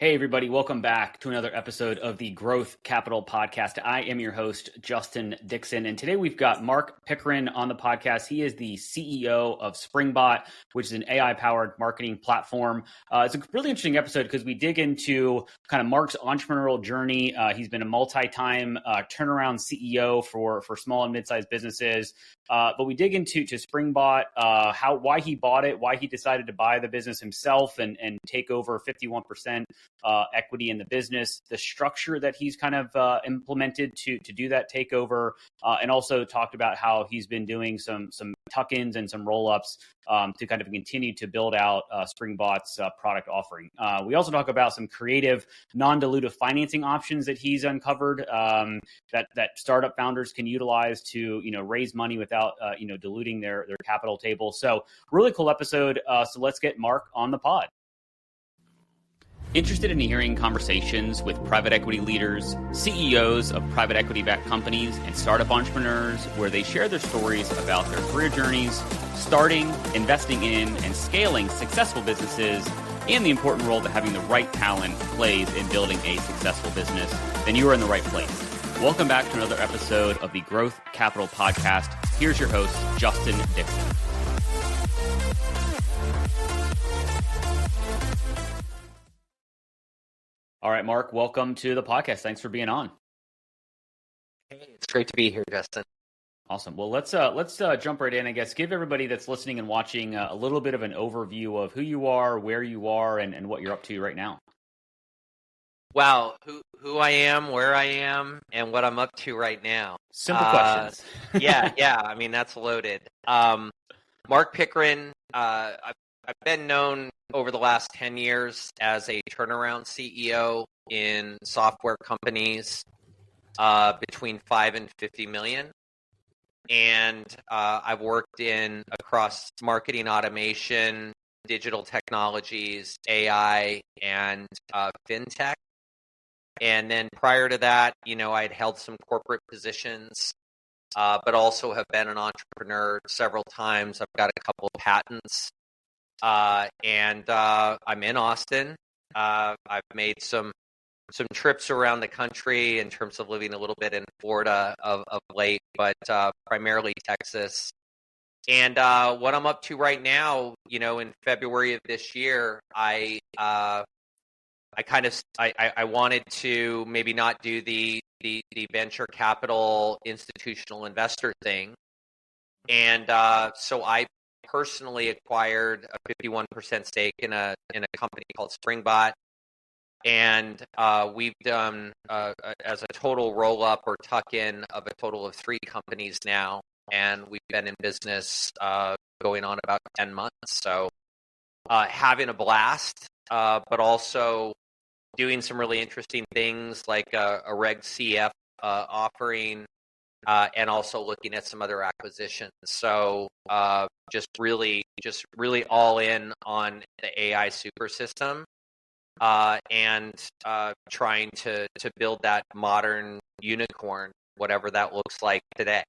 Hey, everybody. Welcome back to another episode of the Growth Capital Podcast. I am your host, Justin Dixon, and today we've got Marc Pickren on the podcast. He is the CEO of Springbot, which is an AI-powered marketing platform. It's a really interesting episode because we dig into kind of Marc's entrepreneurial journey. He's been a multi-time turnaround CEO for small and mid-sized businesses. But we dig into Springbot, why he bought it, why he decided to buy the business himself and take over 51% equity in the business, the structure that he's kind of implemented to do that takeover, and also talked about how he's been doing some tuck-ins and some roll-ups to kind of continue to build out Springbot's product offering. We also talk about some creative, non-dilutive financing options that he's uncovered that startup founders can utilize to raise money without diluting their capital table. So really cool episode. So let's get Marc on the pod. Interested in hearing conversations with private equity leaders, CEOs of private equity-backed companies, and startup entrepreneurs where they share their stories about their career journeys, starting, investing in, and scaling successful businesses, and the important role that having the right talent plays in building a successful business, then you are in the right place. Welcome back to another episode of the Growth Capital Podcast. Here's your host, Justin Dixon. All right, Marc, welcome to the podcast. Thanks for being on. Hey, it's great to be here, Justin. Awesome. Well, let's jump right in. I guess give everybody that's listening and watching a little bit of an overview of who you are, where you are, and what you're up to right now. Wow, who I am, where I am, and what I'm up to right now. Simple questions. Yeah. I mean, that's loaded. Marc Pickren. I've been known over the last 10 years as a turnaround CEO in software companies between 5 and 50 million. And I've worked across marketing automation, digital technologies, AI, and fintech. And then prior to that, I'd held some corporate positions, but also have been an entrepreneur several times. I've got a couple of patents. And I'm in Austin. I've made some trips around the country in terms of living a little bit in Florida of late, but primarily Texas. And what I'm up to right now, in February of this year, I wanted to maybe not do the venture capital institutional investor thing, and so I personally acquired a 51% stake in a company called Springbot, and we've done as a total roll-up or tuck-in of a total of 3 companies now, and we've been in business going on about 10 months. So having a blast, but also doing some really interesting things like a Reg CF offering, and also looking at some other acquisitions. So just really all in on the AI super system, and trying to build that modern unicorn, whatever that looks like today.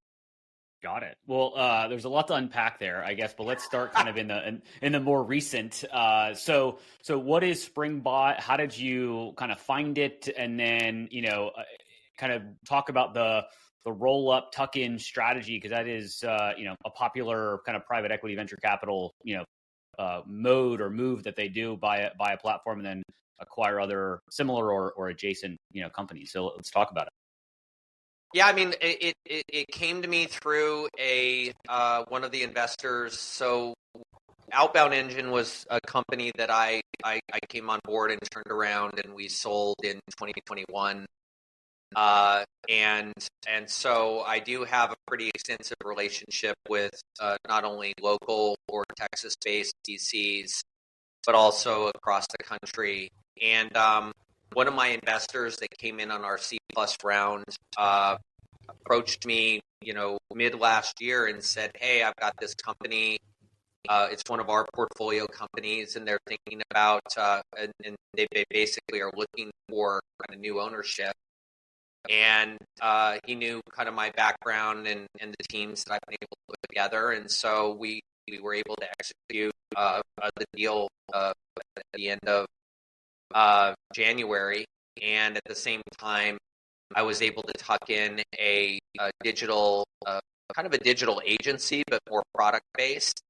Got it. Well, there's a lot to unpack there, I guess, but let's start kind of in the more recent. So what is Springbot? How did you kind of find it? And then, kind of talk about the roll-up tuck-in strategy, because that is a popular kind of private equity venture capital mode or move that they do, buy a platform and then acquire other similar or adjacent companies. So let's talk about it. Yeah, I mean, it came to me through one of the investors. So Outbound Engine was a company that I came on board and turned around, and we sold in 2021. And so I do have a pretty extensive relationship with not only local or Texas-based VCs, but also across the country. And one of my investors that came in on our C+ round approached me, mid last year and said, "Hey, I've got this company. It's one of our portfolio companies, and they're thinking about and they basically are looking for kind of new ownership." And he knew kind of my background and the teams that I've been able to put together, and so we were able to execute the deal at the end of January, and at the same time, I was able to tuck in a digital, kind of a digital agency, but more product based,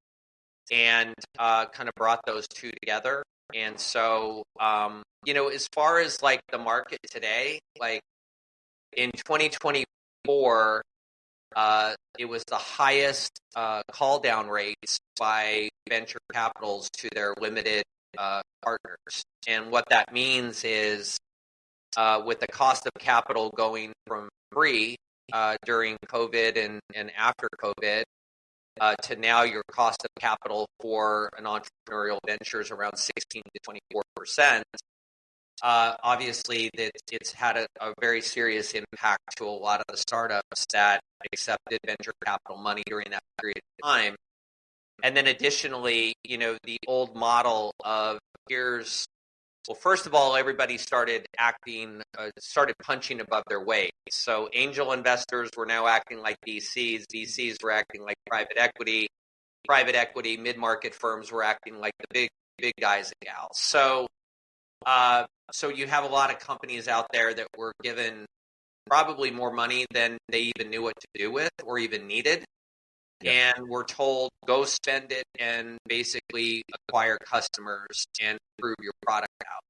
and kind of brought those two together. And so, as far as like the market today, like in 2024, it was the highest call down rates by venture capitals to their limited partners. And what that means is, with the cost of capital going from free during COVID and after COVID to now your cost of capital for an entrepreneurial venture is around 16 to 24%. Obviously, it's had a very serious impact to a lot of the startups that accepted venture capital money during that period of time. And then additionally, the old model of first of all, everybody started punching above their weight. So angel investors were now acting like VCs. VCs were acting like private equity. Private equity, mid-market firms were acting like the big guys and gals. So you have a lot of companies out there that were given probably more money than they even knew what to do with or even needed. Yep. And we're told, go spend it and basically acquire customers and prove your product out.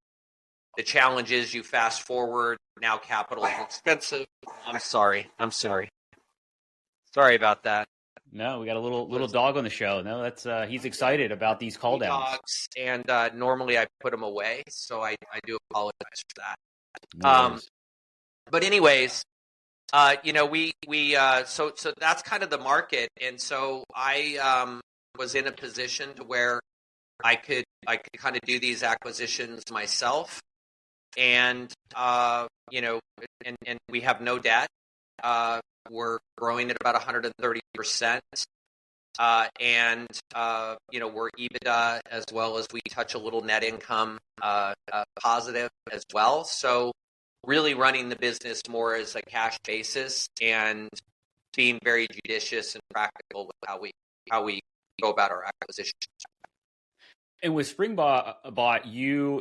The challenge is you fast forward, now capital is expensive. I'm sorry. Sorry about that. No, we got a little dog on the show. No, that's he's excited about these call downs. Dogs, and normally I put them away, so I do apologize for that. No but anyways, so that's kind of the market, and so I was in a position to where I could kind of do these acquisitions myself, and and we have no debt. We're growing at about 130%, and we're EBITDA as well as we touch a little net income positive as well. So really running the business more as a cash basis and being very judicious and practical with how we go about our acquisitions. And with Springbot,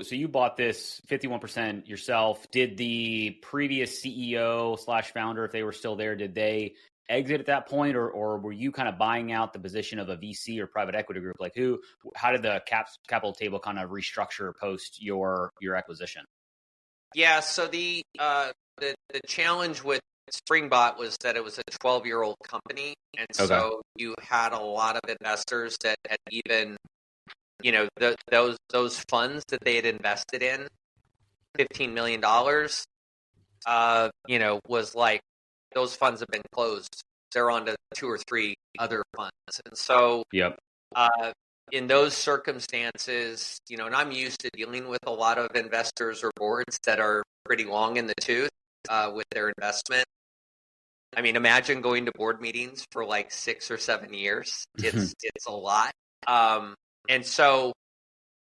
so you bought this 51% yourself. Did the previous CEO / founder, if they were still there, did they exit at that point, or were you kind of buying out the position of a VC or private equity group? Like how did the capital table kind of restructure post your acquisition? Yeah, so the challenge with Springbot was that it was a 12-year-old company, and so you had a lot of investors that had even those funds that they had invested in, $15 million, was like, those funds have been closed. They're on to 2 or 3 other funds. And so in those circumstances, and I'm used to dealing with a lot of investors or boards that are pretty long in the tooth with their investment. I mean, imagine going to board meetings for like 6 or 7 years. It's a lot. And so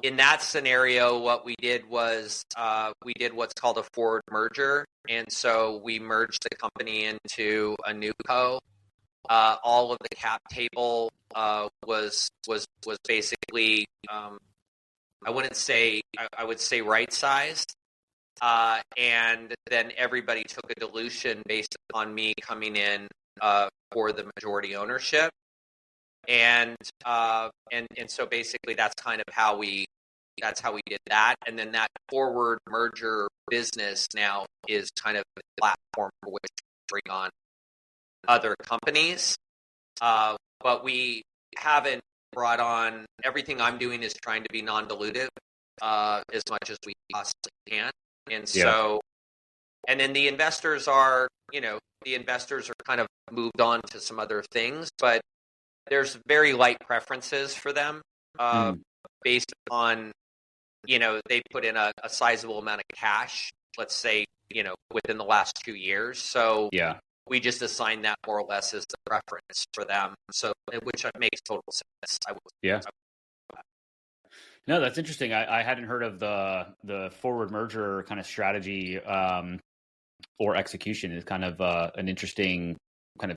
in that scenario, what we did was we did what's called a forward merger. And so we merged the company into a new co. All of the cap table was basically, I would say right sized. And then everybody took a dilution based upon me coming in for the majority ownership. And so basically that's kind of how we did that. And then that forward merger business now is kind of the platform for which to bring on other companies. But we haven't brought on, everything I'm doing is trying to be non-dilutive as much as we possibly can. And so, and then the investors are kind of moved on to some other things, but there's very light preferences for them based on, they put in a sizable amount of cash, let's say, within the last 2 years. So we just assign that more or less as the preference for them. So, which makes total sense. No, that's interesting. I hadn't heard of the forward merger kind of strategy or execution. Is kind of an interesting kind of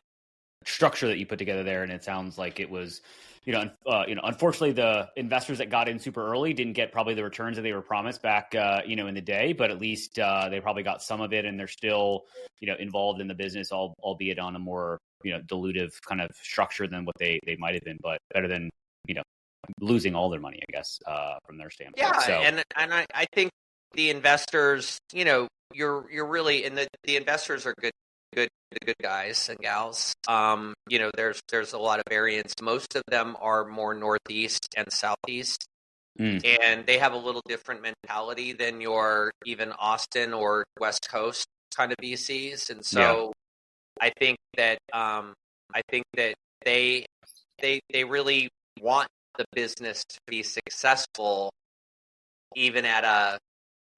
structure that you put together there, and it sounds like it was unfortunately, the investors that got in super early didn't get probably the returns that they were promised back, in the day. But at least they probably got some of it, and they're still, involved in the business, albeit on a more, dilutive kind of structure than what they might have been. But better than, losing all their money, I guess, from their standpoint. Yeah, So, and I think the investors, you're really, and the investors are good guys and gals. There's a lot of variance. Most of them are more Northeast and Southeast, and they have a little different mentality than your even Austin or West Coast kind of VCs. And so I think that they really want the business to be successful, even at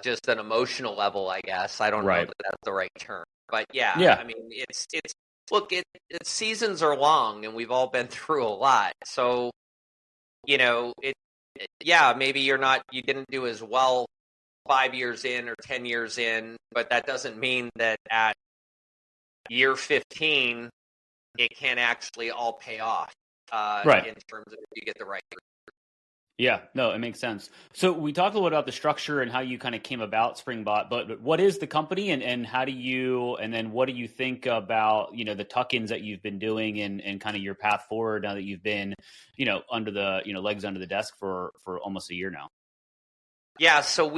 just an emotional level, I guess. I don't know that that's the right term, but I mean, it's look, seasons are long, and we've all been through a lot. So, maybe you didn't do as well 5 years in or 10 years in, but that doesn't mean that at year 15 it can't actually all pay off. In terms of if you get the right. Yeah, no, it makes sense. So we talked a little about the structure and how you kind of came about Springbot, but what is the company and how do you, and then what do you think about, the tuck-ins that you've been doing and kind of your path forward now that you've been, under the, legs under the desk for almost a year now? Yeah. So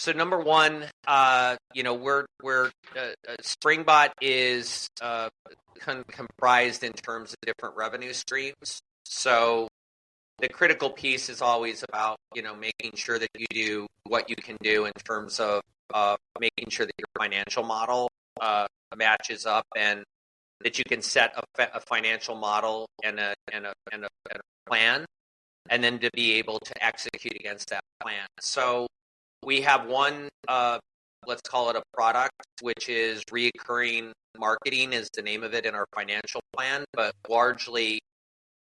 so number one, we're Springbot is comprised in terms of different revenue streams. So the critical piece is always about, making sure that you do what you can do in terms of making sure that your financial model matches up, and that you can set a financial model and a plan, and then to be able to execute against that plan. So we have one, let's call it a product, which is reoccurring marketing is the name of it in our financial plan, but largely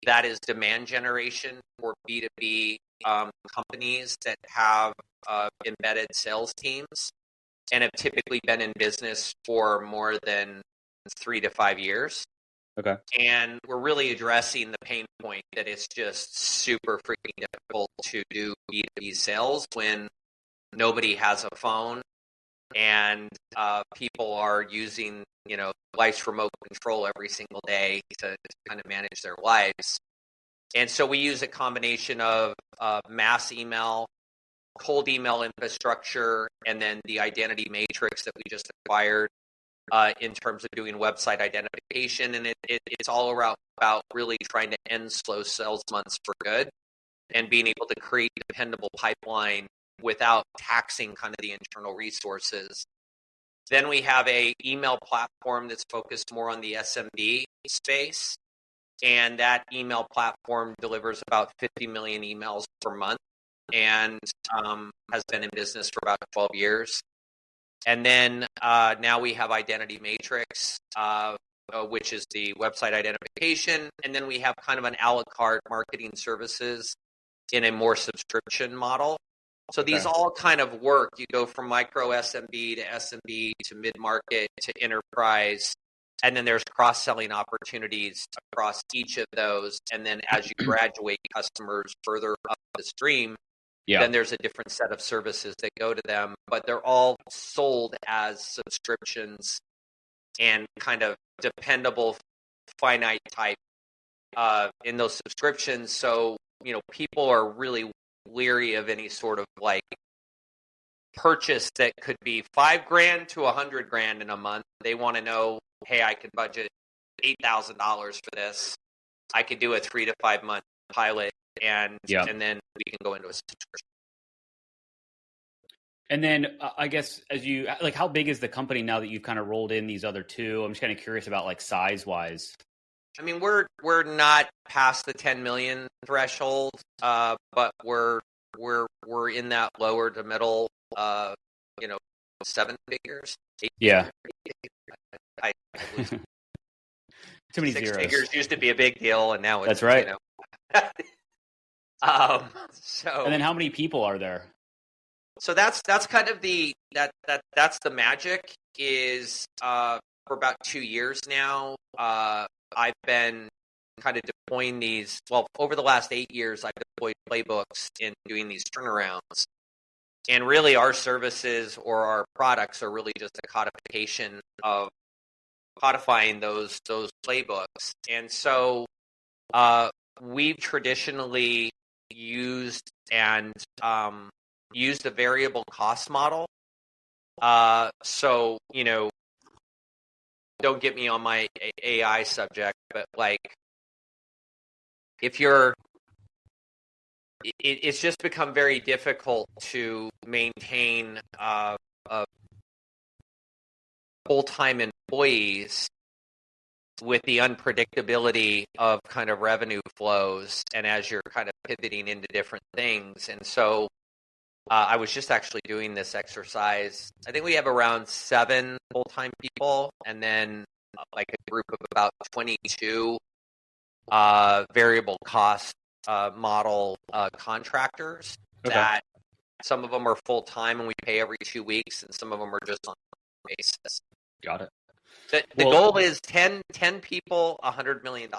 that is demand generation for B2B companies that have embedded sales teams and have typically been in business for more than 3 to 5 years. Okay. And we're really addressing the pain point that it's just super freaking difficult to do B2B sales when nobody has a phone and people are using, life's remote control every single day to kind of manage their lives. And so we use a combination of mass email, cold email infrastructure, and then the identity matrix that we just acquired in terms of doing website identification. And it's all about really trying to end slow sales months for good and being able to create dependable pipeline without taxing kind of the internal resources. Then we have a email platform that's focused more on the SMB space, and that email platform delivers about 50 million emails per month and has been in business for about 12 years. And then now we have Identity Matrix, which is the website identification, and then we have kind of an a la carte marketing services in a more subscription model. So these all kind of work. You go from micro SMB to SMB to mid-market to enterprise, and then there's cross-selling opportunities across each of those. And then as you graduate customers further up the stream, then there's a different set of services that go to them. But they're all sold as subscriptions and kind of dependable, finite type in those subscriptions. So, people are really leery of any sort of like purchase that could be $5,000 to $100,000 in a month. They want to know, hey, I could budget $8,000 for this. I could do a 3 to 5 month pilot, and then we can go into a subscription. And then I guess how big is the company now that you've kind of rolled in these other two? I'm just kind of curious about like size wise. I mean, we're not past the 10 million threshold, but we're in that lower to middle, 7 figures. 8 figures. Too many 6 zeros. figures used to be a big deal, and now it's that's right. So and then how many people are there? So that's kind of that's the magic is for about 2 years now. I've been kind of deploying these. Well, over the last 8 years, I've deployed playbooks in doing these turnarounds. And really, our services or our products are really just a codification of codifying those playbooks. And so we've traditionally used used a variable cost model. So, don't get me on my AI subject, but like it's just become very difficult to maintain full-time employees with the unpredictability of kind of revenue flows and as you're kind of pivoting into different things. And so I was just actually doing this exercise. I think we have around 7 full-time people and then like a group of about 22 variable cost model contractors that some of them are full-time and we pay every 2 weeks and some of them are just on a basis. Got it. The goal is 10 people, $100 million.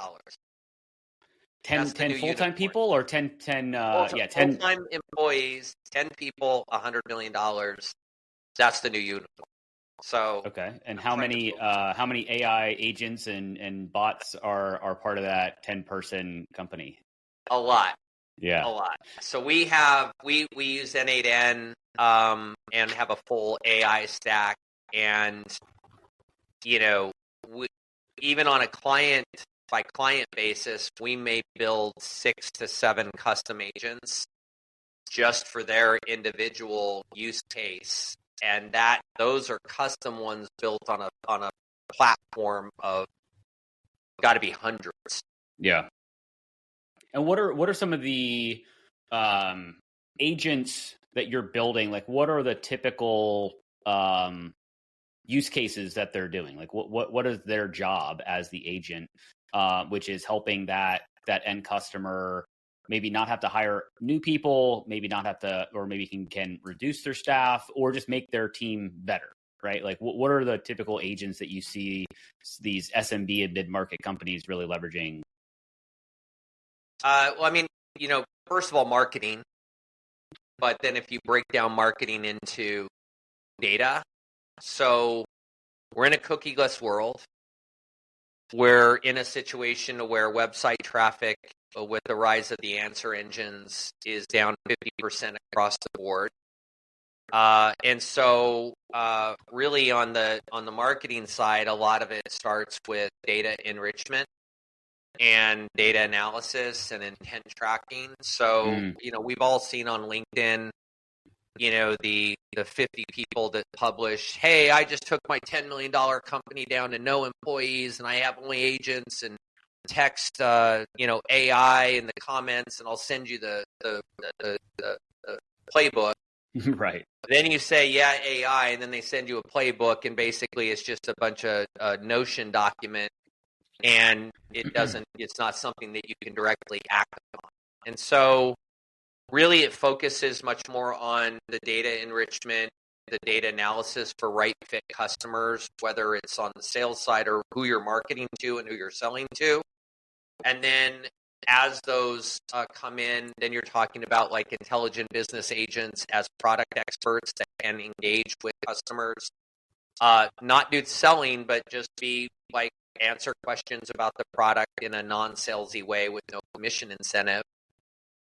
10 full-time people or 10 full-time employees, 10 people, $100 million. That's the new unicorn. So okay, and how many AI agents and bots are part of that 10-person company? A lot. Yeah, a lot. So we use N8N and have a full AI stack, and even on a client by client basis, we may build 6 to 7 custom agents just for their individual use case, and those are custom ones built on a platform of got to be hundreds. Yeah. And what are some of the agents that you're building? Like, what are the typical use cases that they're doing? Like, what is their job as the agent, which is helping that end customer maybe not have to hire new people, maybe not have to, or maybe can reduce their staff, or just make their team better, right? Like, what are the typical agents that you see these SMB and mid-market companies really leveraging? Well, I mean, first of all, marketing. But then if you break down marketing into data, so we're in a cookieless world. We're in a situation where website traffic with the rise of the answer engines is down 50% across the board. And so really on the marketing side, a lot of it starts with data enrichment and data analysis and intent tracking. So, we've all seen on LinkedIn, the 50 people that publish, hey, I just took my $10 million company down to no employees and I have only agents, and text, AI in the comments and I'll send you the playbook. Right. Then you say, yeah, AI, and then they send you a playbook, and basically it's just a bunch of Notion document. And it's not something that you can directly act on. And so really it focuses much more on the data enrichment, the data analysis for right fit customers, whether it's on the sales side or who you're marketing to and who you're selling to. And then as those come in, then you're talking about like intelligent business agents as product experts that can engage with customers, not do selling, but just be like, answer questions about the product in a non-salesy way with no commission incentive,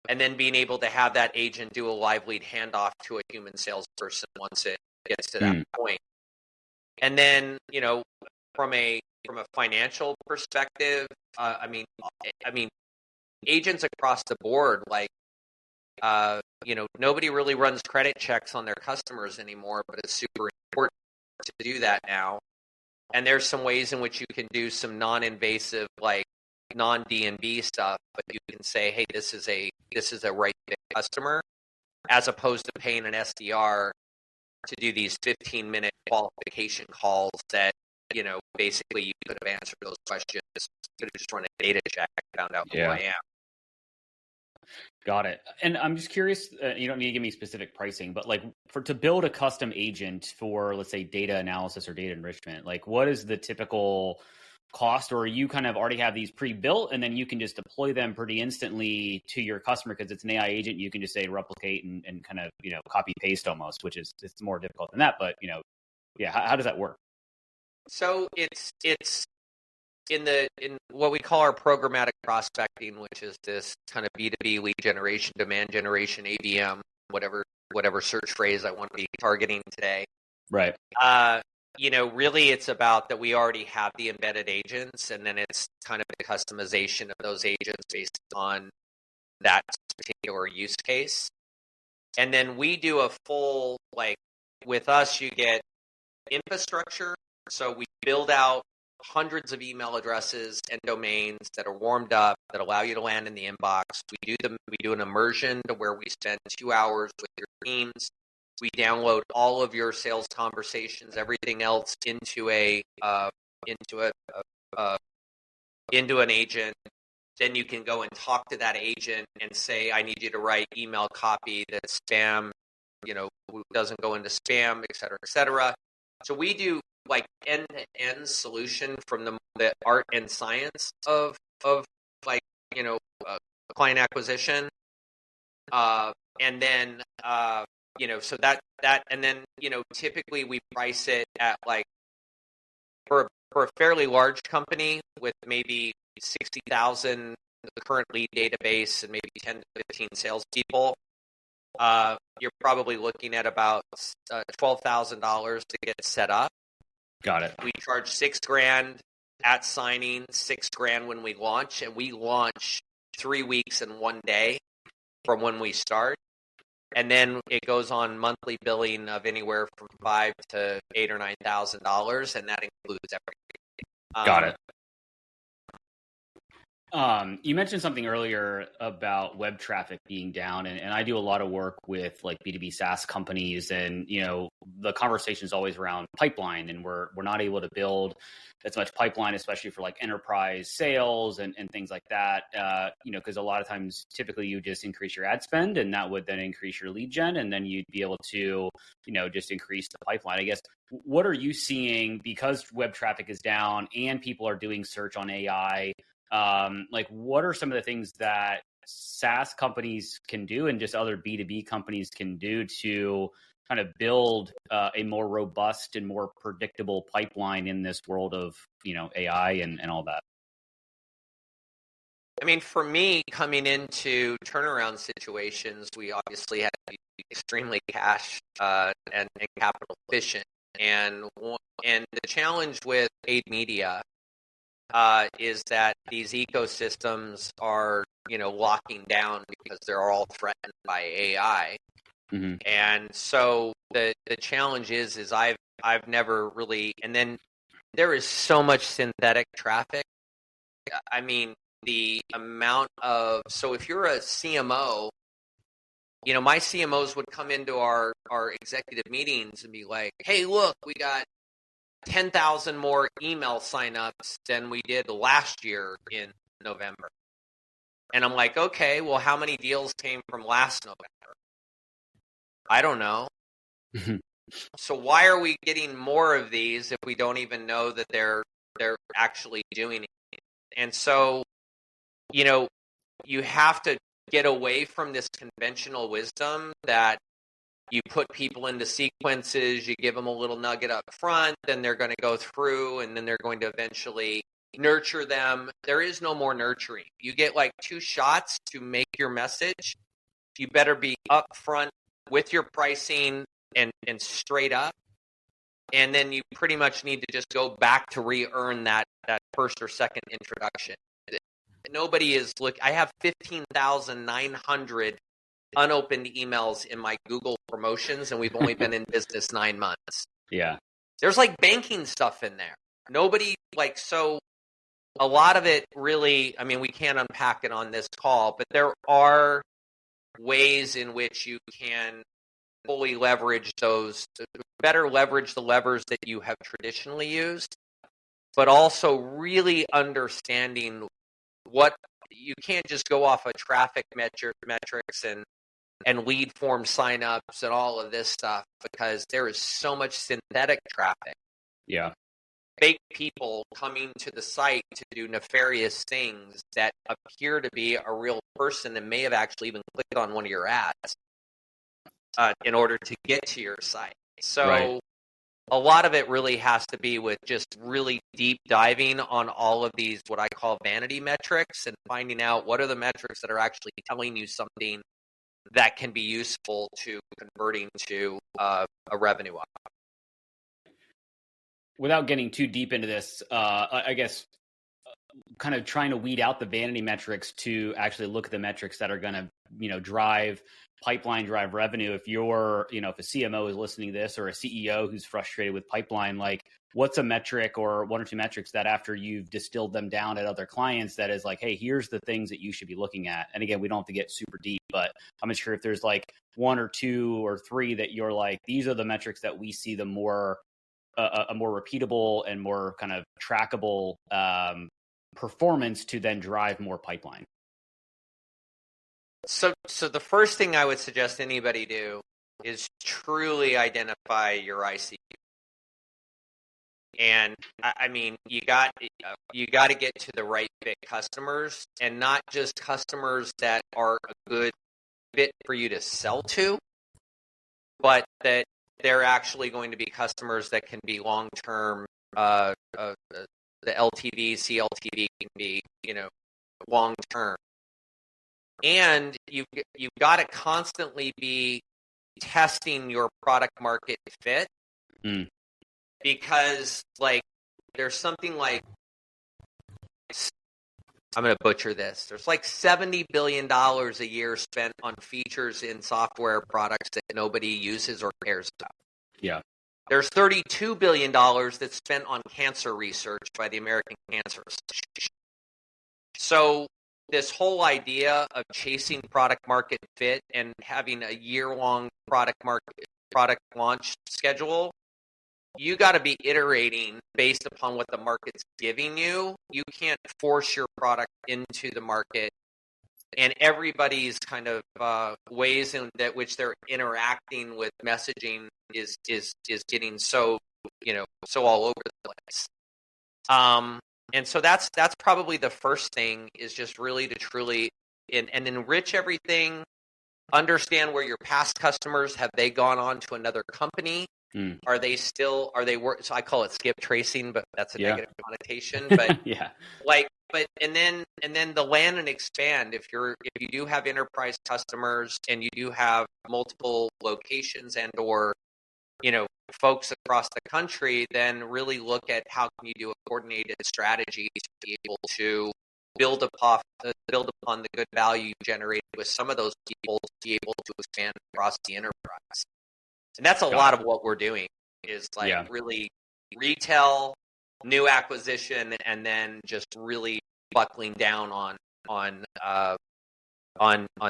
and then being able to have that agent do a live lead handoff to a human salesperson once it gets to that point. And then, from a financial perspective, I mean, agents across the board, like, nobody really runs credit checks on their customers anymore, but it's super important to do that now. And there's some ways in which you can do some non-invasive, like non-D&B stuff, but you can say, hey, this is a right fit customer, as opposed to paying an SDR to do these 15-minute qualification calls that, basically you could have answered those questions, could have just run a data check and found out who I am. Got it. And I'm just curious, you don't need to give me specific pricing, but like to build a custom agent for, let's say, data analysis or data enrichment, like what is the typical cost, or you kind of already have these pre-built and then you can just deploy them pretty instantly to your customer because it's an AI agent? You can just say replicate and kind of, copy paste almost, which is, it's more difficult than that. But, yeah, how does that work? So it's in what we call our programmatic prospecting, which is this kind of B2B lead generation, demand generation, ABM, whatever search phrase I want to be targeting today. Right. Really it's about that we already have the embedded agents, and then it's kind of the customization of those agents based on that particular use case. And then we do a full, with us, you get infrastructure. So we build out hundreds of email addresses and domains that are warmed up that allow you to land in the inbox. We do an immersion to where we spend 2 hours with your teams. We download all of your sales conversations, everything else into an agent. Then you can go and talk to that agent and say, I need you to write email copy that's spam, doesn't go into spam, et cetera, et cetera. So we do end-to-end solution from the art and science of client acquisition. And then, so that, and then, typically we price it at for a fairly large company with maybe 60,000, the current lead database, and maybe 10 to 15 salespeople. You're probably looking at about $12,000 to get set up. Got it. We charge $6,000 at signing, $6,000 when we launch, and we launch 3 weeks and 1 day from when we start. And then it goes on monthly billing of anywhere from $5,000 to $8,000 or $9,000, and that includes everything. Got it. You mentioned something earlier about web traffic being down, and I do a lot of work with B2B SaaS companies, and the conversation is always around pipeline, and we're not able to build as much pipeline, especially for enterprise sales and things like that. Because a lot of times, typically you just increase your ad spend, and that would then increase your lead gen, and then you'd be able to just increase the pipeline. I guess, what are you seeing because web traffic is down and people are doing search on AI? What are some of the things that SaaS companies can do and just other B2B companies can do to kind of build a more robust and more predictable pipeline in this world of, AI and all that? I mean, for me, coming into turnaround situations, we obviously had to be extremely cash and capital efficient. And the challenge with paid media is that these ecosystems are, locking down because they're all threatened by AI. Mm-hmm. And so the challenge is I've never really, and then there is so much synthetic traffic. I mean, the amount of, so if you're a CMO, my CMOs would come into our executive meetings and be like, hey, look, we got 10,000 more email signups than we did last year in November. And I'm like, okay, well, how many deals came from last November? I don't know. So why are we getting more of these if we don't even know that they're actually doing it? And so, you have to get away from this conventional wisdom that you put people into sequences, you give them a little nugget up front, then they're going to go through, and then they're going to eventually nurture them. There is no more nurturing. You get 2 shots to make your message. You better be upfront with your pricing and straight up. And then you pretty much need to just go back to re-earn that first or second introduction. Nobody is I have 15,900 unopened emails in my Google promotions, and we've only been in business 9 months. Yeah. There's banking stuff in there. Nobody so a lot of it really, I mean, we can't unpack it on this call, but there are ways in which you can fully leverage better leverage the levers that you have traditionally used, but also really understanding what you can't just go off of traffic metrics and lead form signups and all of this stuff, because there is so much synthetic traffic. Yeah. fake people coming to the site to do nefarious things that appear to be a real person and may have actually even clicked on one of your ads in order to get to your site. So Right. a lot of it really has to be with just really deep diving on all of these, what I call vanity metrics, and finding out what are the metrics that are actually telling you something that can be useful to converting to a revenue op. Without getting too deep into this, I guess kind of trying to weed out the vanity metrics to actually look at the metrics that are going to, drive pipeline, drive revenue. If you're, if a CMO is listening to this, or a CEO who's frustrated with pipeline, like what's a metric or one or two metrics that after you've distilled them down at other clients, that is like, hey, here's the things that you should be looking at. And again, we don't have to get super deep, but I'm not sure if there's like one or two or three that you're like, these are the metrics that we see the more, a more repeatable and more kind of trackable performance to then drive more pipeline. So the first thing I would suggest anybody do is truly identify your ICU. And I mean, you got to get to the right fit customers, and not just customers that are a good fit for you to sell to, but that they're actually going to be customers that can be long-term. The LTV, CLTV can be, long-term. And you've got to constantly be testing your product market fit, because like there's something like, I'm going to butcher this, there's like $70 billion a year spent on features in software products that nobody uses or cares about. Yeah. There's $32 billion that's spent on cancer research by the American Cancer Association. So this whole idea of chasing product market fit and having a year-long product launch schedule, you got to be iterating based upon what the market's giving you. You can't force your product into the market, and everybody's kind of ways in that which they're interacting with messaging is getting so all over the place. And so that's probably the first thing, is just really to truly and enrich everything. Understand where your past customers, have they gone on to another company? Are they so I call it skip tracing, but that's a negative connotation. But yeah. And then the land and expand. If you do have enterprise customers and you do have multiple locations and or folks across the country, then really look at how can you do a coordinated strategy to be able to build upon the good value generated with some of those people to be able to expand across the enterprise. And that's a lot of what we're doing, is really retail, new acquisition, and then just really buckling down on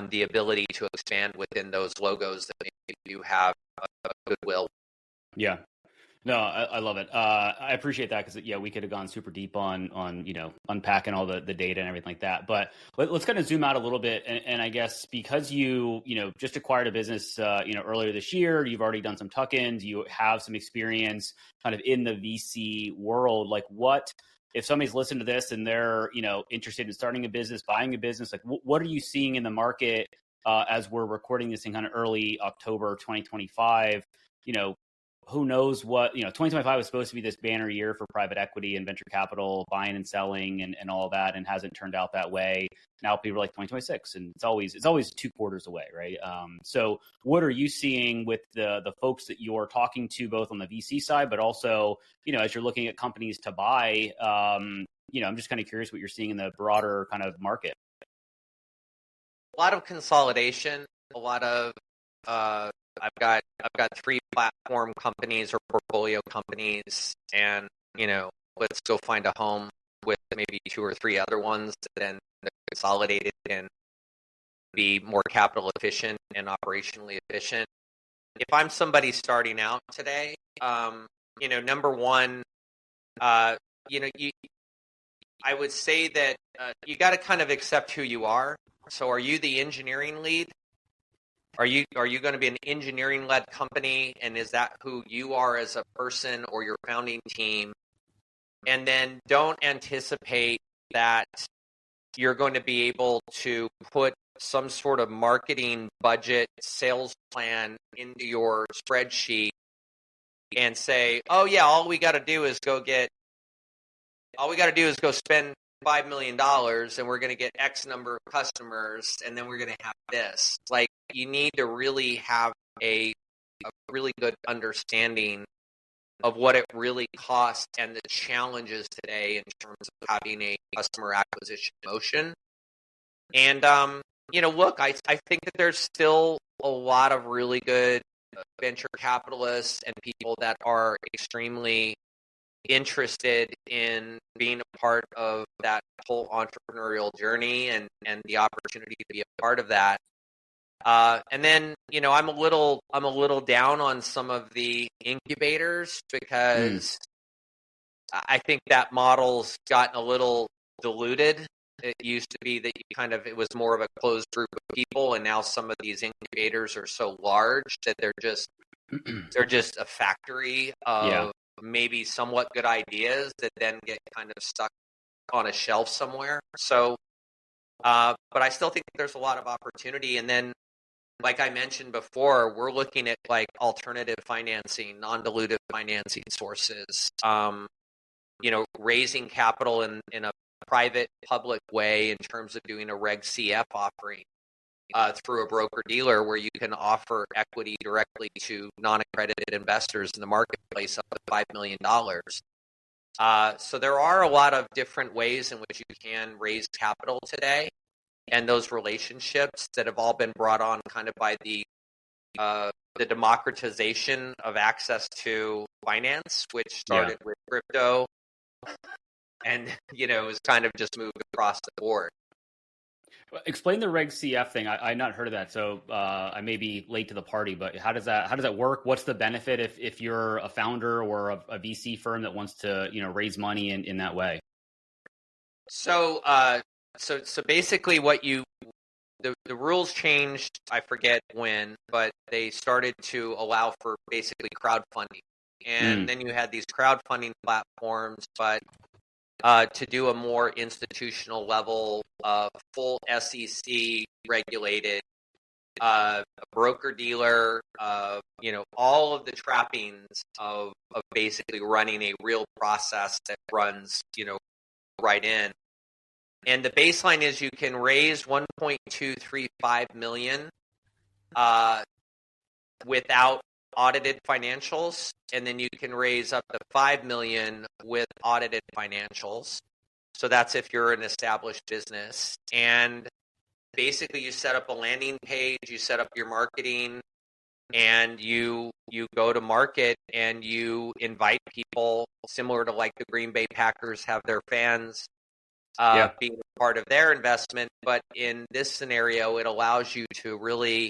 the ability to expand within those logos that maybe do have a goodwill. Yeah. No, I love it. I appreciate that, because we could have gone super deep on unpacking all the data and everything like that. But let's kind of zoom out a little bit, and I guess because you just acquired a business earlier this year, you've already done some tuck-ins, you have some experience kind of in the VC world. Like, what if somebody's listening to this and they're interested in starting a business, buying a business? Like, what are you seeing in the market as we're recording this in kind of early October 2025? Who knows what, 2025 was supposed to be this banner year for private equity and venture capital, buying and selling and all of that, and hasn't turned out that way. Now people are like 2026, and it's always 2 quarters away, right? So what are you seeing with the folks that you're talking to, both on the VC side, but also, as you're looking at companies to buy, I'm just kind of curious what you're seeing in the broader kind of market. A lot of consolidation, a lot of, I've got 3 platform companies or portfolio companies, and let's go find a home with maybe 2 or 3 other ones, then consolidated and be more capital efficient and operationally efficient. If I'm somebody starting out today, number one, I would say that you got to kind of accept who you are. So, are you the engineering lead? Are you going to be an engineering-led company, and is that who you are as a person or your founding team? and then don't anticipate that you're going to be able to put some sort of marketing budget, sales plan into your spreadsheet and say, oh yeah, all we got to do is go spend $5 million and we're going to get X number of customers and then we're going to have this. Like, you need to really have a really good understanding of what it really costs and the challenges today in terms of having a customer acquisition motion. And, look, I think that there's still a lot of really good venture capitalists and people that are extremely interested in being a part of that whole entrepreneurial journey and the opportunity to be a part of that. And then, I'm a little down on some of the incubators because I think that model's gotten a little diluted. It used to be that it was more of a closed group of people, and now some of these incubators are so large that they're just a factory of maybe somewhat good ideas that then get kind of stuck on a shelf somewhere. So, but I still think there's a lot of opportunity. And then, like I mentioned before, we're looking at like alternative financing, non-dilutive financing sources, raising capital in a private public way in terms of doing a Reg CF offering through a broker dealer where you can offer equity directly to non-accredited investors in the marketplace up to $5 million. So there are a lot of different ways in which you can raise capital today, and those relationships that have all been brought on kind of by the democratization of access to finance, which started with crypto and, is kind of just moved across the board. Explain the Reg CF thing. I've not heard of that, so I may be late to the party. But how does that work? What's the benefit if you're a founder or a VC firm that wants to raise money in that way? So basically, the rules changed. I forget when, but they started to allow for basically crowdfunding, and then you had these crowdfunding platforms, but to do a more institutional level, full SEC regulated, broker dealer, all of the trappings of basically running a real process that runs, right in. And the baseline is you can raise 1.235 million without audited financials, and then you can raise up to 5 million with audited financials. So that's if you're an established business. And basically you set up a landing page, you set up your marketing, and you go to market and you invite people, similar to like the Green Bay Packers have their fans being a part of their investment. But in this scenario, it allows you to really,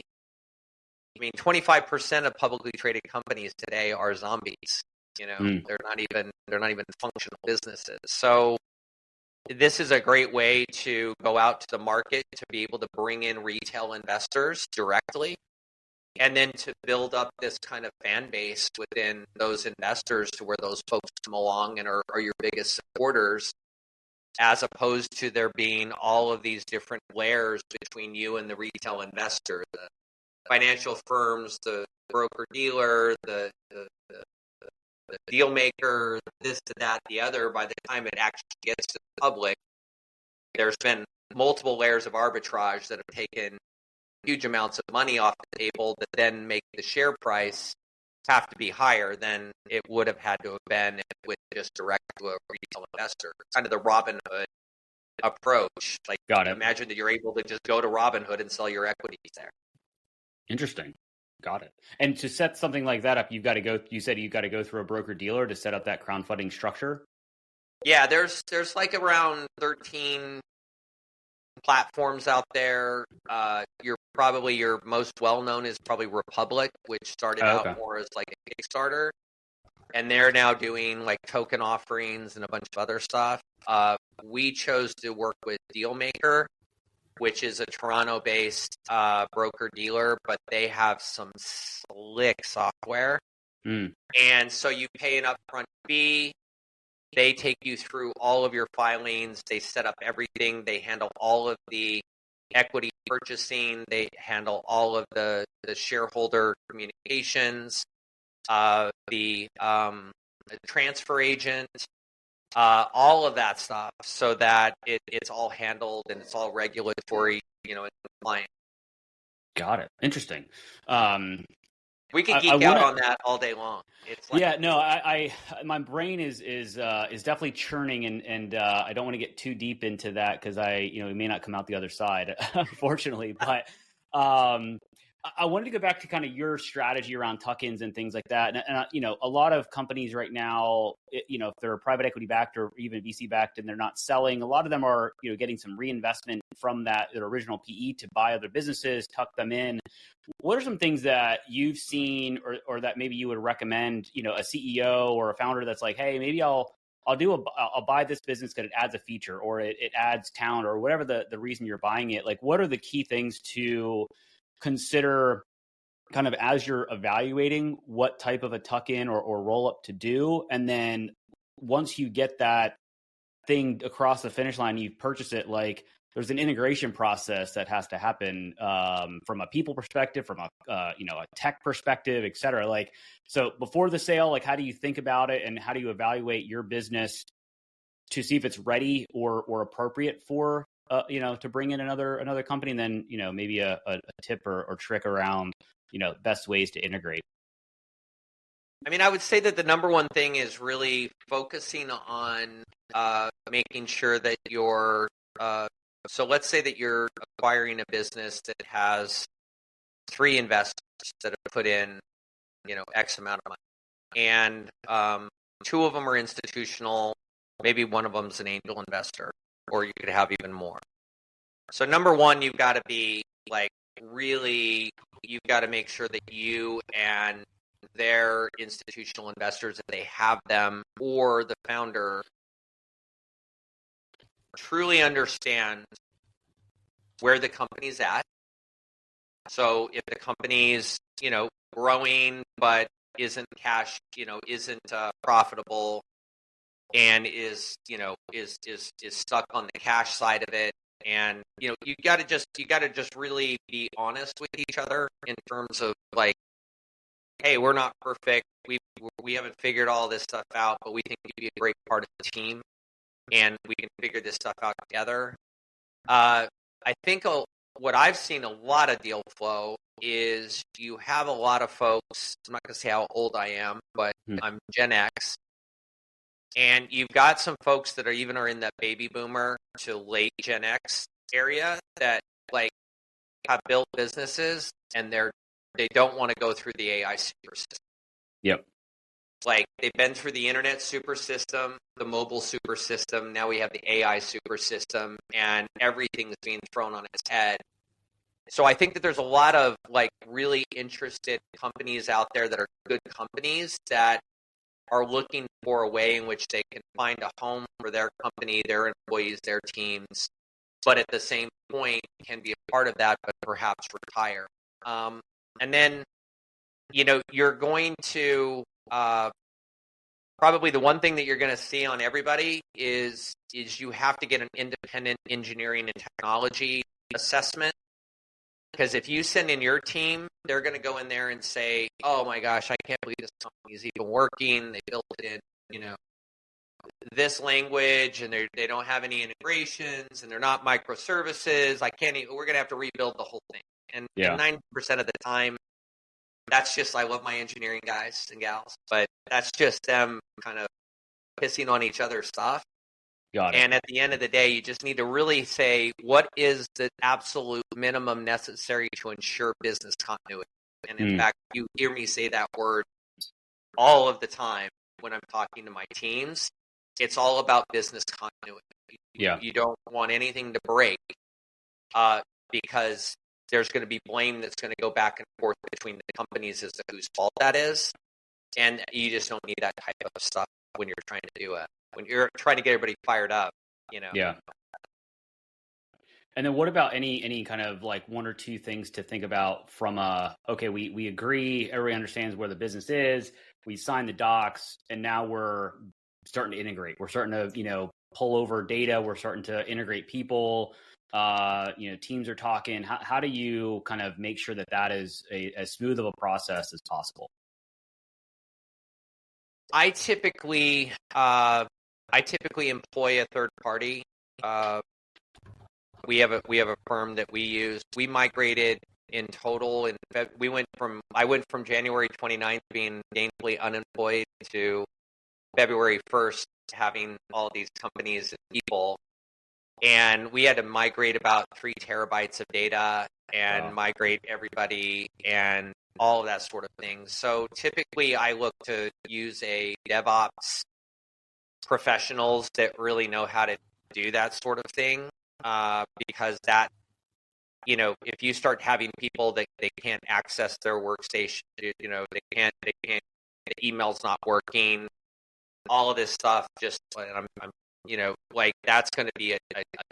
25% of publicly traded companies today are zombies. They're not even functional businesses. So this is a great way to go out to the market to be able to bring in retail investors directly, and then to build up this kind of fan base within those investors to where those folks come along and are your biggest supporters, as opposed to there being all of these different layers between you and the retail investor, the financial firms, the broker dealer, the deal maker, this, that, the other. By the time it actually gets to the public, there's been multiple layers of arbitrage that have taken huge amounts of money off the table that then make the share price have to be higher than it would have had to have been if it was just direct to a retail investor. It's kind of the Robinhood approach. Like, Got it. Imagine that you're able to just go to Robinhood and sell your equities there. Interesting. Got it. And to set something like that up, you said you've got to go through a broker dealer to set up that crowdfunding structure? Yeah, there's like around 13 platforms out there. Your most well-known is probably Republic, which started out more as like a Kickstarter. And they're now doing like token offerings and a bunch of other stuff. We chose to work with Dealmaker, which is a Toronto-based broker-dealer, but they have some slick software. And so you pay an upfront fee, They take you through all of your filings. They set up everything. They handle all of the equity purchasing. They handle all of the shareholder communications, the transfer agent, all of that stuff, so that it's all handled and it's all regulatory, and compliant. Got it. Interesting. We could geek out on that all day long. It's like, yeah, no, I my brain is definitely churning, and I don't want to get too deep into that because we may not come out the other side, unfortunately. But I wanted to go back to kind of your strategy around tuck-ins and things like that. And a lot of companies right now, if they're private equity backed or even VC backed and they're not selling, a lot of them are, getting some reinvestment from their original PE to buy other businesses, tuck them in. What are some things that you've seen or that maybe you would recommend, a CEO or a founder that's like, hey, maybe I'll buy this business because it adds a feature or it adds talent or whatever the reason you're buying it. Like, what are the key things to consider kind of as you're evaluating what type of a tuck-in or roll-up to do? And then once you get that thing across the finish line, you purchase it, like there's an integration process that has to happen from a people perspective, from a tech perspective, et cetera. Like, so before the sale, like how do you think about it and how do you evaluate your business to see if it's ready or appropriate for to bring in another company, and then, maybe a tip or trick around, best ways to integrate? I mean, I would say that the number one thing is really focusing on making sure that you're, so let's say that you're acquiring a business that has 3 investors that have put in, X amount of money. And 2 of them are institutional, maybe one of them's an angel investor, or you could have even more. So number one, you've got to be you've got to make sure that you and their institutional investors, if they have them, or the founder, truly understand where the company's at. So if the company's, growing but isn't cash, isn't profitable, and is stuck on the cash side of it, and you got to just really be honest with each other in terms of hey, we're not perfect, we haven't figured all this stuff out, but we think you'd be a great part of the team and we can figure this stuff out together. I think what I've seen a lot of deal flow is you have a lot of folks, I'm not going to say how old I am, but I'm Gen X, and you've got some folks that are in that baby boomer to late Gen X area that have built businesses and they don't want to go through the AI super system. Yep. They've been through the internet super system, the mobile super system. Now we have the AI super system, and everything's being thrown on its head. So I think that there's a lot of really interested companies out there that are good companies that are looking for a way in which they can find a home for their company, their employees, their teams, but at the same point can be a part of that, but perhaps retire. And then, you're going to probably the one thing that you're going to see on everybody is you have to get an independent engineering and technology assessment. Because if you send in your team, they're going to go in there and say, oh my gosh, I can't believe this company is even working. They built it in, this language, and they don't have any integrations, and they're not microservices. We're going to have to rebuild the whole thing. And 90% of the time, that's just, I love my engineering guys and gals, but that's just them kind of pissing on each other's stuff. Got it. And at the end of the day, you just need to really say, what is the absolute minimum necessary to ensure business continuity? And in fact, you hear me say that word all of the time when I'm talking to my teams. It's all about business continuity. You don't want anything to break because there's going to be blame that's going to go back and forth between the companies as to whose fault that is. And you just don't need that type of stuff when you're trying to do it. When you're trying to get everybody fired up, Yeah. And then what about any kind of one or two things to think about from okay, we agree, everybody understands where the business is, we sign the docs, and now we're starting to integrate. We're starting to, pull over data. We're starting to integrate people. Teams are talking. How do you kind of make sure that that is as smooth of a process as possible? I typically employ a third party. We have a firm that we use. We migrated in total, and I went from January 29th being gainfully unemployed to February 1st having all these companies and people, and we had to migrate about 3 terabytes of data and migrate everybody and all of that sort of thing. So typically I look to use a DevOps professionals that really know how to do that sort of thing, because that, if you start having people that they can't access their workstation, they can't, the email's not working, all of this stuff, just, that's going to be a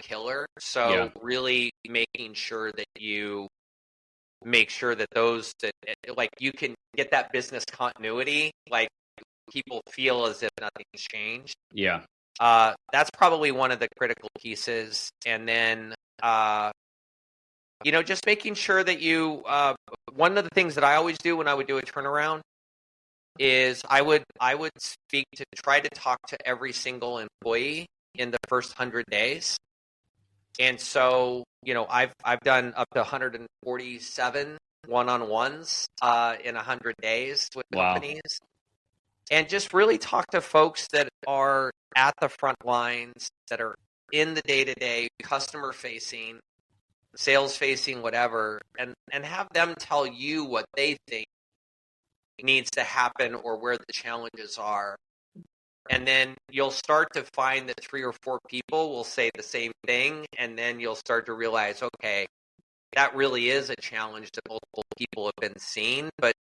killer. So really making sure that you make sure that you can get that business continuity, like people feel as if nothing's changed. Yeah. That's probably one of the critical pieces. And then, just making sure that one of the things that I always do when I would do a turnaround is I would try to talk to every single employee in the first 100 days. And so, I've done up to 147 one-on-ones in 100 days with companies. And just really talk to folks that are at the front lines, that are in the day-to-day, customer-facing, sales-facing, whatever, and have them tell you what they think needs to happen or where the challenges are. And then you'll start to find that 3 or 4 people will say the same thing, and then you'll start to realize, okay, that really is a challenge that multiple people have been seeing, but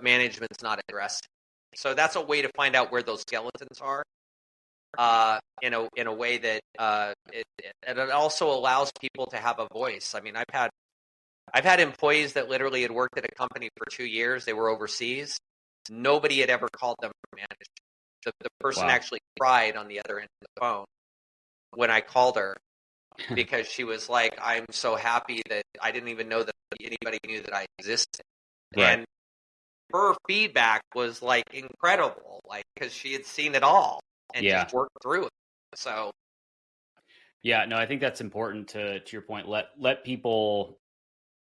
management's not addressing. So that's a way to find out where those skeletons are, in a way that it also allows people to have a voice. I mean, I've had employees that literally had worked at a company for 2 years. They were overseas. Nobody had ever called them for management. The person actually cried on the other end of the phone when I called her, because she was like, "I'm so happy that I didn't even know that anybody knew that I existed." Right. And her feedback was like incredible, because she had seen it all and just worked through it. So, I think that's important to your point. Let people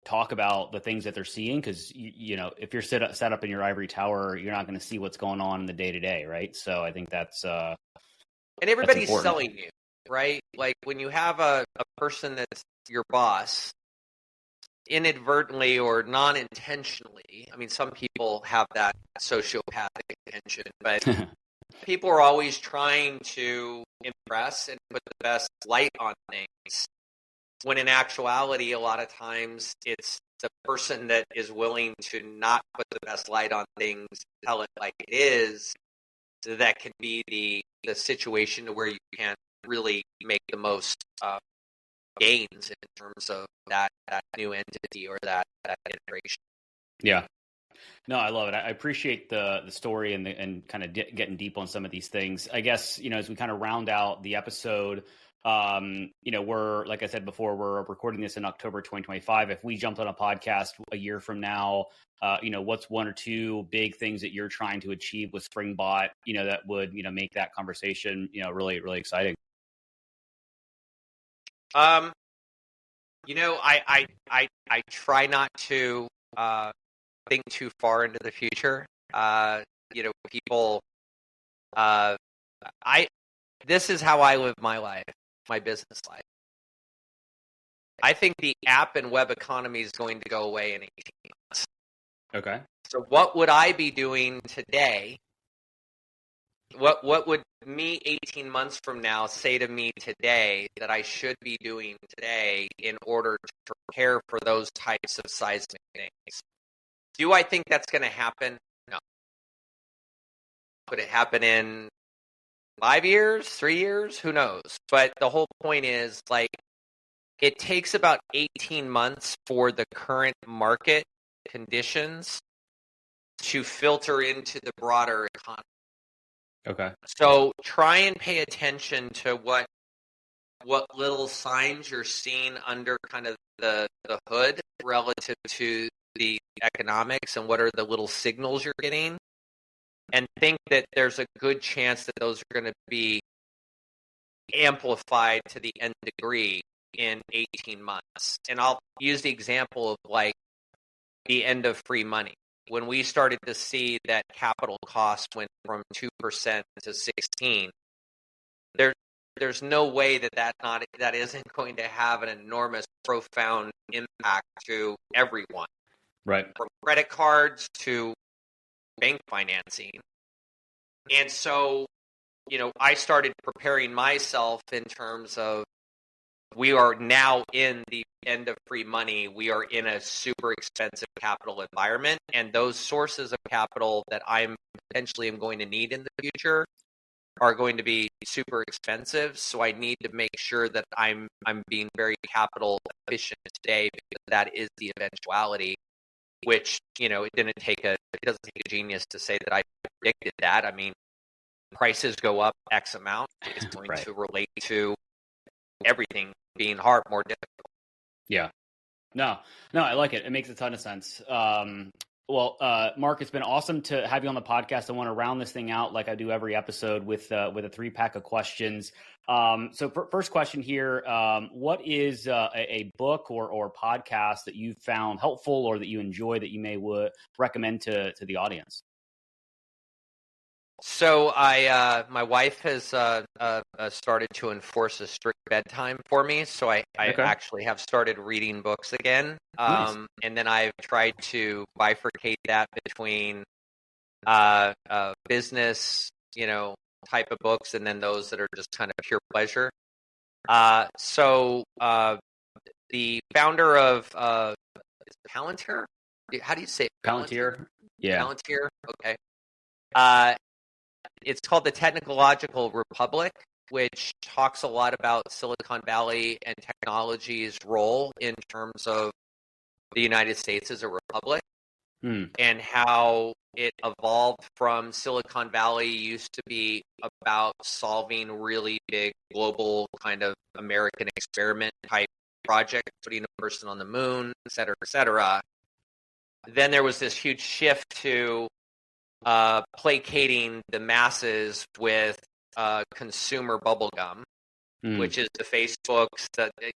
talk about the things that they're seeing, because if you're set up in your ivory tower, you're not going to see what's going on in the day to day, right? So I think that's and everybody's selling you, right? Like when you have a person that's your boss, inadvertently or non-intentionally, I mean, some people have that sociopathic intention, but people are always trying to impress and put the best light on things, when in actuality, a lot of times it's the person that is willing to not put the best light on things, tell it like it is, that can be the situation to where you can't really make the most gains in terms of that new entity or that integration. Yeah. No, I love it. I appreciate the story and kind of getting deep on some of these things. I guess, as we kind of round out the episode, we're, like I said before, we're recording this in October 2025. If we jumped on a podcast a year from now, what's 1 or 2 big things that you're trying to achieve with Springbot, that would, make that conversation, really, really exciting? I try not to think too far into the future. People, this is how I live my life, my business life. I think the app and web economy is going to go away in 18 months. Okay. So what would I be doing today? What would me 18 months from now say to me today that I should be doing today in order to prepare for those types of seismic things? Do I think that's going to happen? No. Could it happen in 5 years, 3 years? Who knows? But the whole point is, it takes about 18 months for the current market conditions to filter into the broader economy. Okay. So try and pay attention to what little signs you're seeing under kind of the hood relative to the economics, and what are the little signals you're getting, and think that there's a good chance that those are going to be amplified to the nth degree in 18 months. And I'll use the example of like the end of free money. When we started to see that capital cost went from 2% to 16, there's no way that isn't going to have an enormous, profound impact to everyone, Right. from credit cards to bank financing. And so, I started preparing myself in terms of, we are now in the end of free money. We are in a super expensive capital environment, and those sources of capital that I'm potentially am going to need in the future are going to be super expensive. So I need to make sure that I'm being very capital efficient today, because that is the eventuality. Which, it doesn't take a genius to say that I predicted that. I mean, prices go up X amount, it's going Right. to relate to everything being hard, more difficult. Yeah. No, I like it. It makes a ton of sense. Well, Marc, it's been awesome to have you on the podcast. I want to round this thing out like I do every episode with a 3-pack of questions. So first question here, what is a book or podcast that you found helpful or that you enjoy that you may would recommend to the audience? So my wife has started to enforce a strict bedtime for me. So I Okay. actually have started reading books again. Nice. And then I've tried to bifurcate that between business, type of books, and then those that are just kind of pure pleasure. So the founder of Palantir, how do you say it? Palantir. Yeah. Palantir. Okay. It's called The Technological Republic, which talks a lot about Silicon Valley and technology's role in terms of the United States as a republic, and how it evolved from Silicon Valley used to be about solving really big global kind of American experiment type projects, putting a person on the moon, et cetera, et cetera. Then there was this huge shift to placating the masses with consumer bubblegum, which is the Facebooks,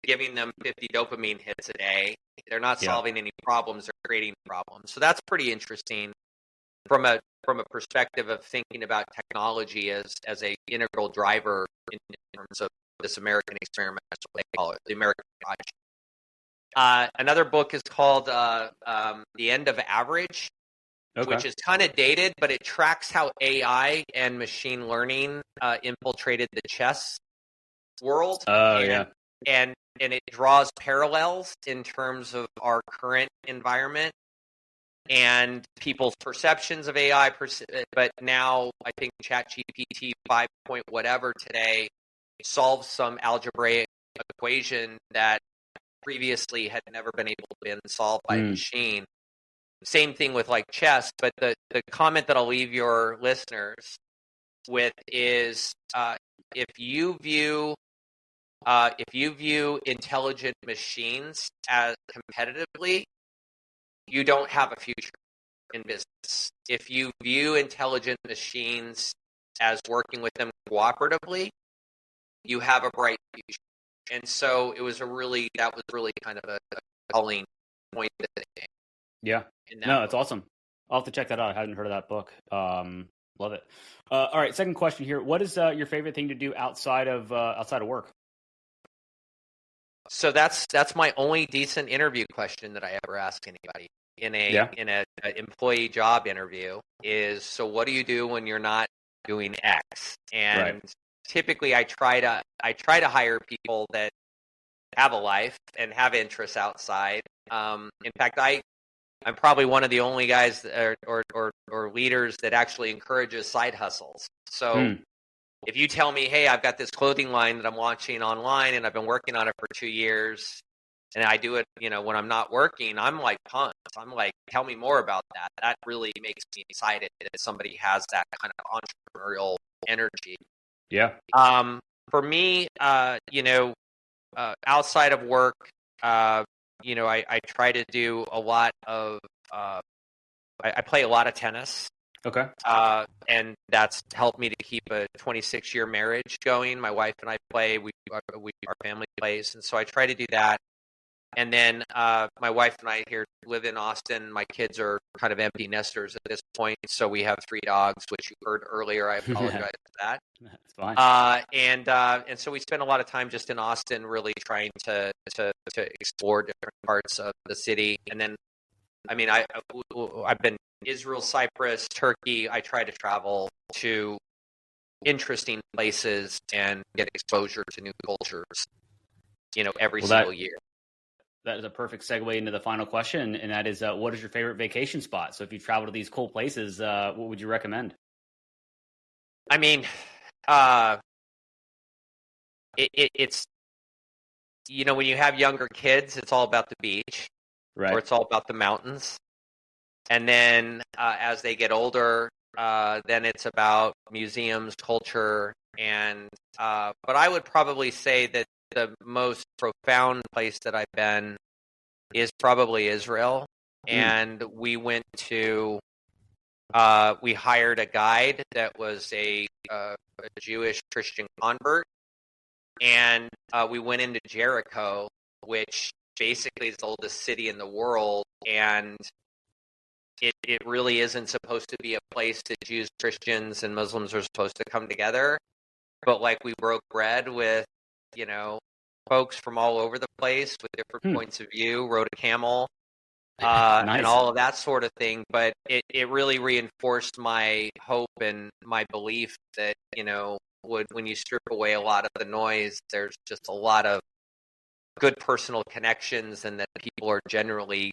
giving them 50 dopamine hits a day. They're not solving any problems, they're creating problems. So that's pretty interesting from a perspective of thinking about technology as a integral driver in terms of this American experiment. That's what they call it, the American project. Another book is called The End of Average, which is kind of dated, but it tracks how AI and machine learning infiltrated the chess world. And it draws parallels in terms of our current environment and people's perceptions of AI. But now I think ChatGPT 5 point whatever today solves some algebraic equation that previously had never been able to be solved by a machine. Same thing with like chess, but the comment that I'll leave your listeners with is if you view intelligent machines as competitively, you don't have a future in business. If you view intelligent machines as working with them cooperatively, you have a bright future. And so that was really kind of a calling point of the game. Yeah. No, it's awesome. I'll have to check that out. I hadn't heard of that book. Love it. All right. Second question here. What is your favorite thing to do outside of work? So that's my only decent interview question that I ever ask anybody in a employee job interview is, so what do you do when you're not doing X? And typically I try to hire people that have a life and have interests outside. In fact, I'm probably one of the only guys or leaders that actually encourages side hustles. So if you tell me, hey, I've got this clothing line that I'm launching online and I've been working on it for 2 years and I do it, when I'm not working, I'm like pumped. I'm like, tell me more about that. That really makes me excited that somebody has that kind of entrepreneurial energy. Yeah. For me, outside of work, I try to do a lot of, I play a lot of tennis. Okay. And that's helped me to keep a 26-year marriage going. My wife and I play. Our family plays, and so I try to do that. And then my wife and I here live in Austin. My kids are kind of empty nesters at this point, so we have 3 dogs, which you heard earlier. I apologize for that. That's fine. And so we spend a lot of time just in Austin, really trying to explore different parts of the city. And then, I mean, I've been Israel, Cyprus, Turkey. I try to travel to interesting places and get exposure to new cultures, every single year. That is a perfect segue into the final question, and that is, what is your favorite vacation spot? So if you travel to these cool places, what would you recommend? I mean, it's, when you have younger kids, it's all about the beach, right? Or it's all about the mountains. And then as they get older, then it's about museums, culture, and but I would probably say that the most profound place that I've been is probably Israel. And we went to, we hired a guide that was a Jewish Christian convert, and we went into Jericho, which basically is the oldest city in the world, and it really isn't supposed to be a place that Jews, Christians, and Muslims are supposed to come together. But we broke bread with, folks from all over the place with different points of view, rode a camel, nice. And all of that sort of thing. But it really reinforced my hope and my belief that, when you strip away a lot of the noise, there's just a lot of good personal connections, and that people are generally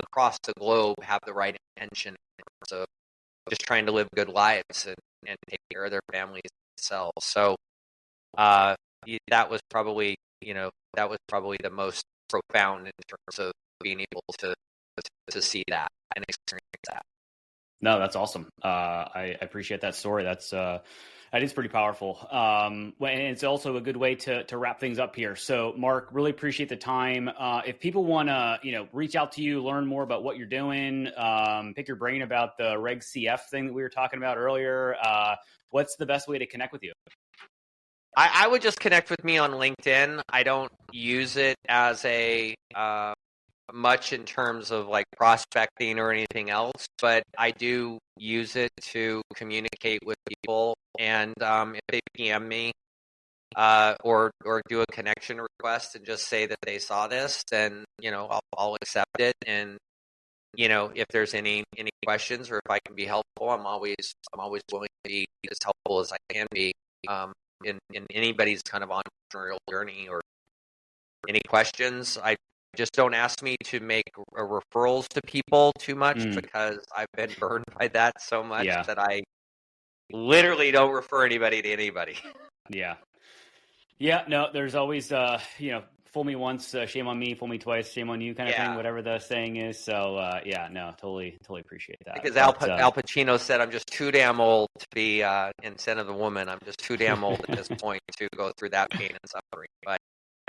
across the globe have the right intention in terms of just trying to live good lives and take care of their families themselves. So that was probably the most profound in terms of being able to see that and experience that. No, that's awesome. I appreciate that story. That is pretty powerful. And it's also a good way to wrap things up here. So, Marc, really appreciate the time. If people want to, reach out to you, learn more about what you're doing, pick your brain about the Reg CF thing that we were talking about earlier, what's the best way to connect with you? I would just connect with me on LinkedIn. I don't use it as a much in terms of prospecting or anything else, but I do use it to communicate with people. And if they PM me or do a connection request and just say that they saw this, then I'll accept it. And if there's any questions or if I can be helpful, I'm always willing to be as helpful as I can be in anybody's kind of entrepreneurial journey. Or any questions, I just don't ask me to make referrals to people too much, because I've been burned by that so much that I literally don't refer anybody to anybody. Yeah. No, there's always, fool me once, shame on me, fool me twice, shame on you kind of thing, whatever the saying is. So, no, totally appreciate that. Because Al Pacino said, I'm just too damn old to be, instead of the woman, I'm just too damn old at this point to go through that pain and suffering. But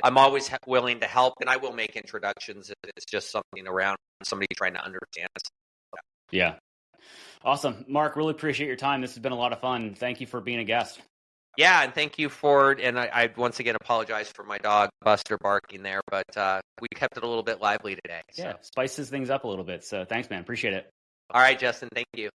I'm always willing to help, and I will make introductions if it's just something around somebody trying to understand. Yeah. Awesome. Marc, really appreciate your time. This has been a lot of fun. Thank you for being a guest. Yeah, and thank you and I once again apologize for my dog Buster barking there, but we kept it a little bit lively today. So. Yeah, spices things up a little bit. So thanks, man. Appreciate it. All right, Justin. Thank you.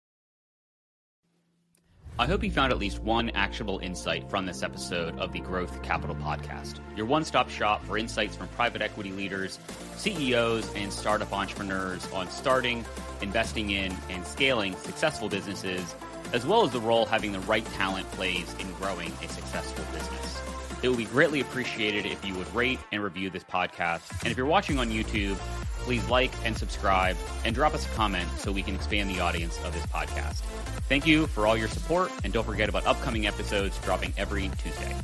I hope you found at least one actionable insight from this episode of the Growth Capital Podcast, your one-stop shop for insights from private equity leaders, CEOs, and startup entrepreneurs on starting, investing in, and scaling successful businesses, as well as the role having the right talent plays in growing a successful business. It would be greatly appreciated if you would rate and review this podcast. And if you're watching on YouTube, please like and subscribe and drop us a comment so we can expand the audience of this podcast. Thank you for all your support, and don't forget about upcoming episodes dropping every Tuesday.